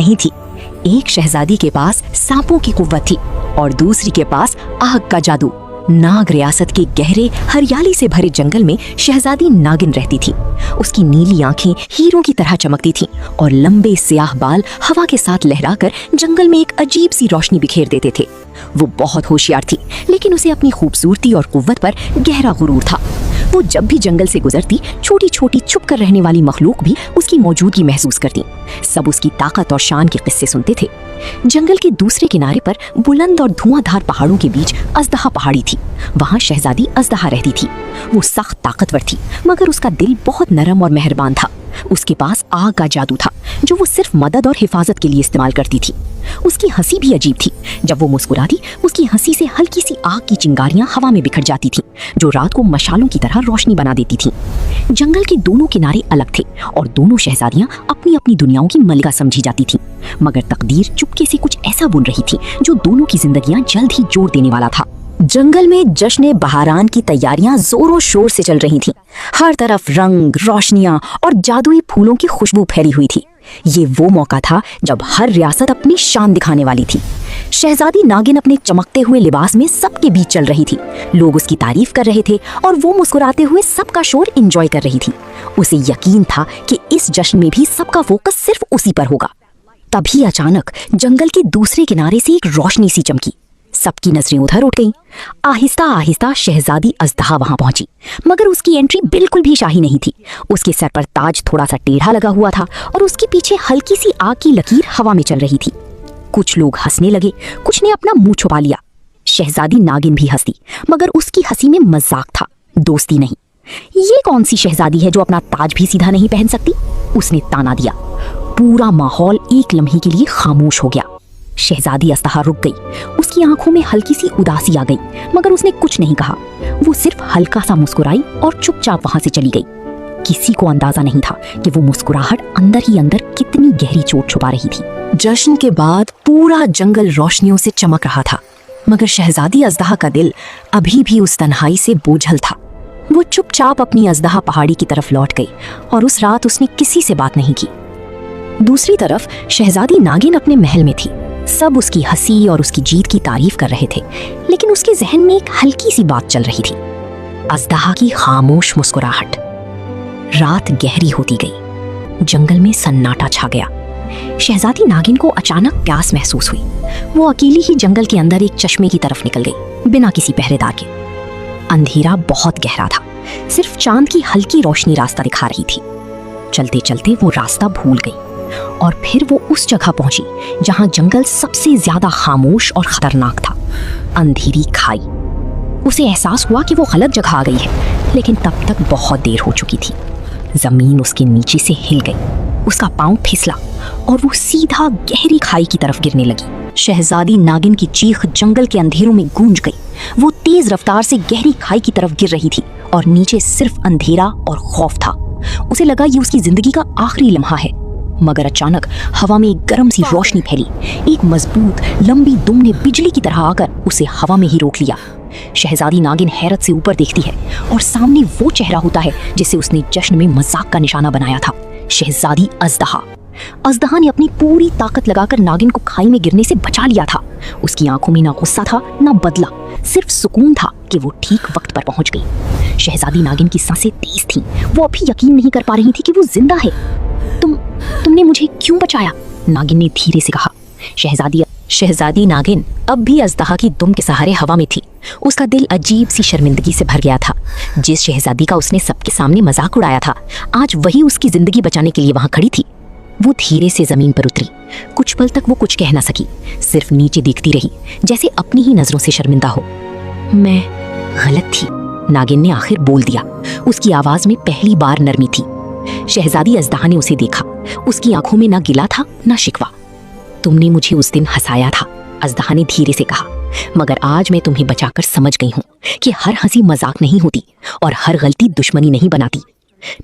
नहीं थी। एक शहजादी के पास सांपों की कुव्वत थी और दूसरी के पास आग का जादू। नाग रियासत के गहरे हरियाली से भरे जंगल में शहजादी नागिन रहती थी। उसकी नीली आंखें हीरों की तरह चमकती थीं और लंबे स्याह बाल हवा के साथ लहराकर जंगल में एक अजीब सी रोशनी बिखेर देते थे। वो बहुत होशियार थी, लेकिन उसे अपनी खूबसूरती और कुव्वत पर गहरा गुरूर था। वो जब भी जंगल से गुजरती, छोटी छोटी छुप कर रहने वाली मखलूक भी उसकी मौजूदगी महसूस करती। सब उसकी ताकत और शान के किस्से सुनते थे। जंगल के दूसरे किनारे पर बुलंद और धुआंधार पहाड़ों के बीच अजदहा पहाड़ी थी। वहाँ शहजादी अजदहा रहती थी। वो सख्त ताकतवर थी, मगर उसका दिल बहुत नरम और मेहरबान था। उसके पास आग का जादू था, जो वो सिर्फ मदद और हिफाजत के लिए इस्तेमाल करती थी। उसकी हंसी भी अजीब थी। जब वो मुस्कुराती, उसकी हंसी से हल्की सी आग की चिंगारियां हवा में बिखर जाती थीं, जो रात को मशालों की तरह रोशनी बना देती थीं। जंगल के दोनों किनारे अलग थे और दोनों शहजादियां अपनी अपनी दुनियाओं की मलिका समझी जाती थीं। मगर तकदीर चुपके से कुछ ऐसा बुन रही थी जो दोनों की जिंदगियां जल्द ही जोड़ देने वाला था। जंगल में जश्न बहारान की तैयारियां जोरों शोर से चल रही थीं। हर तरफ रंग, रोशनियां और जादुई फूलों की खुशबू फैली हुई थी। ये वो मौका था जब हर रियासत अपनी शान दिखाने वाली थी। शहजादी नागिन अपने चमकते हुए लिबास में सबके बीच चल रही थी। लोग उसकी तारीफ कर रहे थे और वो मुस्कुराते हुए सबका शोर एंजॉय कर रही थी। उसे यकीन था कि इस जश्न में भी सबका फोकस सिर्फ उसी पर होगा। तभी अचानक जंगल के दूसरे किनारे से एक रोशनी सी चमकी। सबकी नजरें उधर उठ गईं। आहिस्ता आहिस्ता शहजादी अजदहा वहां पहुंची, मगर उसकी एंट्री बिल्कुल भी शाही नहीं थी। उसके सर पर ताज थोड़ा सा टेढ़ा लगा हुआ था और उसके पीछे हल्की सी आग की लकीर हवा में चल रही थी। कुछ लोग हंसने लगे, कुछ ने अपना मुंह छुपा लिया। शहजादी नागिन भी हंसी, मगर उसकी हंसी में मजाक था, दोस्ती नहीं। ये कौन सी शहजादी है जो अपना ताज भी सीधा नहीं पहन सकती? उसने ताना दिया। पूरा माहौल एक लम्हे के लिए खामोश हो गया। शहजादी अजदहा रुक गई। उसकी आंखों में हल्की सी उदासी आ गई, मगर उसने कुछ नहीं कहा। वो सिर्फ हल्का सा मुस्कुराई और चुपचाप वहां से चली गई। किसी को अंदाजा नहीं था कि वो मुस्कुराहट अंदर ही अंदर कितनी गहरी चोट छुपा रही थी। जश्न के बाद पूरा जंगल रोशनियों से चमक रहा था, मगर शहजादी अजदहा का दिल अभी भी उस तन्हाई से बोझल था। वो चुपचाप अपनी अजदहा पहाड़ी की तरफ लौट गई और उस रात उसने किसी से बात नहीं की। दूसरी तरफ शहजादी नागिन अपने महल में थी। सब उसकी हंसी और उसकी जीत की तारीफ कर रहे थे, लेकिन उसके जहन में एक हल्की सी बात चल रही थी। अजदहा की खामोश मुस्कुराहट। रात गहरी होती गई। जंगल में सन्नाटा छा गया। शहजादी नागिन को अचानक प्यास महसूस हुई। वो अकेली ही जंगल के अंदर एक चश्मे की तरफ निकल गई, बिना किसी पहरेदार के। अंधेरा बहुत गहरा था, सिर्फ चांद की हल्की रोशनी रास्ता दिखा रही थी। चलते चलते वो रास्ता भूल गई और फिर वो उस जगह पहुंची जहां जंगल सबसे ज्यादा खामोश और खतरनाक था। अंधेरी खाई। उसे एहसास हुआ कि वो गलत जगह आ गई है, लेकिन तब तक बहुत देर हो चुकी थी। जमीन उसके नीचे से हिल गई। उसका पांव फिसला और वो सीधा गहरी खाई की तरफ गिरने लगी। शहजादी नागिन की चीख जंगल के अंधेरों में गूंज गई। वो तेज रफ्तार से गहरी खाई की तरफ गिर रही थी और नीचे सिर्फ अंधेरा और खौफ था। उसे लगा ये उसकी जिंदगी का आखिरी लम्हा है, मगर अचानक हवा में एक गर्म सी रोशनी फैली। एक मजबूत लंबी दुम ने बिजली की तरह आकर उसे हवा में ही रोक लिया। शहजादी नागिन हैरत से ऊपर देखती है और सामने वो चेहरा होता है जिसे उसने जश्न में मजाक का निशाना बनाया था। शहजादी अजदहा। अजदहा ने अपनी पूरी ताकत लगाकर नागिन को खाई में गिरने से बचा लिया था। उसकी आंखों में ना गुस्सा था ना बदला, सिर्फ सुकून था कि वो ठीक वक्त पर पहुंच गई। शहजादी नागिन की सांसें तेज थीं। वो अभी यकीन नहीं कर पा रही थी कि वो जिंदा है। तुमने मुझे क्यों बचाया? नागिन ने धीरे से कहा। शहजादी नागिन अब भी अजदहा की दुम के सहारे हवा में थी। उसका दिल अजीब सी शर्मिंदगी से भर गया था। जिस शहजादी का उसने सबके सामने मजाक उड़ाया था, आज वही उसकी जिंदगी बचाने के लिए वहां खड़ी थी। वो धीरे से जमीन पर उतरी। कुछ पल तक वो कुछ कह ना सकी, सिर्फ नीचे देखती रही, जैसे अपनी ही नजरों से शर्मिंदा हो। मैं गलत थी, नागिन ने आखिर बोल दिया। उसकी आवाज में पहली बार नरमी थी। शहजादी अजदहा ने उसे देखा। उसकी आंखों में ना गिला था ना शिकवा। तुमने मुझे उस दिन हंसाया था, अजदहा ने धीरे से कहा, मगर आज मैं तुम्हें बचाकर समझ गई हूँ कि हर हंसी मजाक नहीं होती और हर गलती दुश्मनी नहीं बनाती।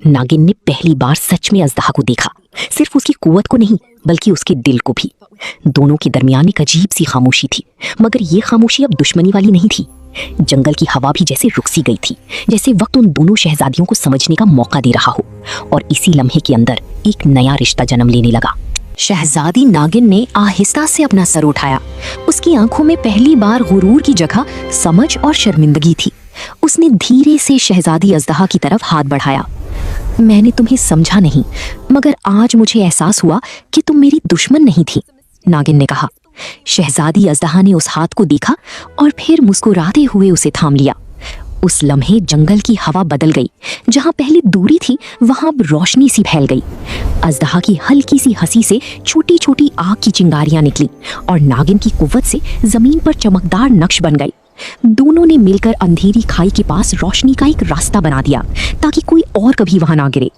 नागिन ने पहली बार सच में अजदहा को देखा, सिर्फ उसकी कुव्वत को नहीं बल्कि उसके दिल को भी। दोनों के दरमियान एक अजीब सी खामोशी थी, मगर ये खामोशी अब दुश्मनी वाली नहीं थी। जंगल की हवा भी जैसे रुक सी गई थी, जैसे वक्त उन दोनों शहजादियों को समझने का मौका दे रहा हो। और इसी लम्हे के अंदर एक नया रिश्ता जन्म लेने लगा। शहजादी नागिन ने आहिस्ता से अपना सर उठाया। उसकी आंखों में पहली बार गुरूर की जगह समझ और शर्मिंदगी थी। उसने धीरे से शहजादी अजदहा की तरफ हाथ बढ़ाया। मैंने तुम्हें समझा नहीं, मगर आज मुझे एहसास हुआ कि तुम मेरी दुश्मन नहीं थी, नागिन ने कहा। शहजादी अजदहा ने उस हाथ को देखा और फिर मुस्कुराते हुए उसे थाम लिया। उस लम्हे जंगल की हवा बदल गई। जहां पहले दूरी थी वहां अब रोशनी सी फैल गई। अजदहा की हल्की सी हंसी से छोटी छोटी आग की चिंगारियां निकली और नागिन की कुव्वत से जमीन पर चमकदार नक्श बन गए। दोनों ने मिलकर अंधेरी खाई के पास रोशनी का एक रास्ता बना दिया ताकि कोई और कभी वहां ना गिरे।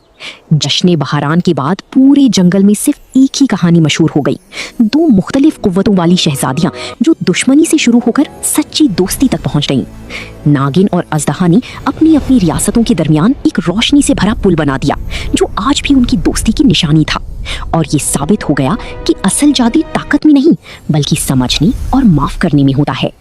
जश्न बहारान के बाद पूरे जंगल में सिर्फ एक ही कहानी मशहूर हो गई। दो मुख्तलिफ कुव्वतों वाली शहजादियां जो दुश्मनी से शुरू होकर सच्ची दोस्ती तक पहुंच गईं। नागिन और अजदहा ने अपनी अपनी रियासतों के दरमियान एक रोशनी से भरा पुल बना दिया जो आज भी उनकी दोस्ती की निशानी था। और ये साबित हो गया कि असल जादू ताकत में नहीं बल्कि समझने और माफ करने में होता है।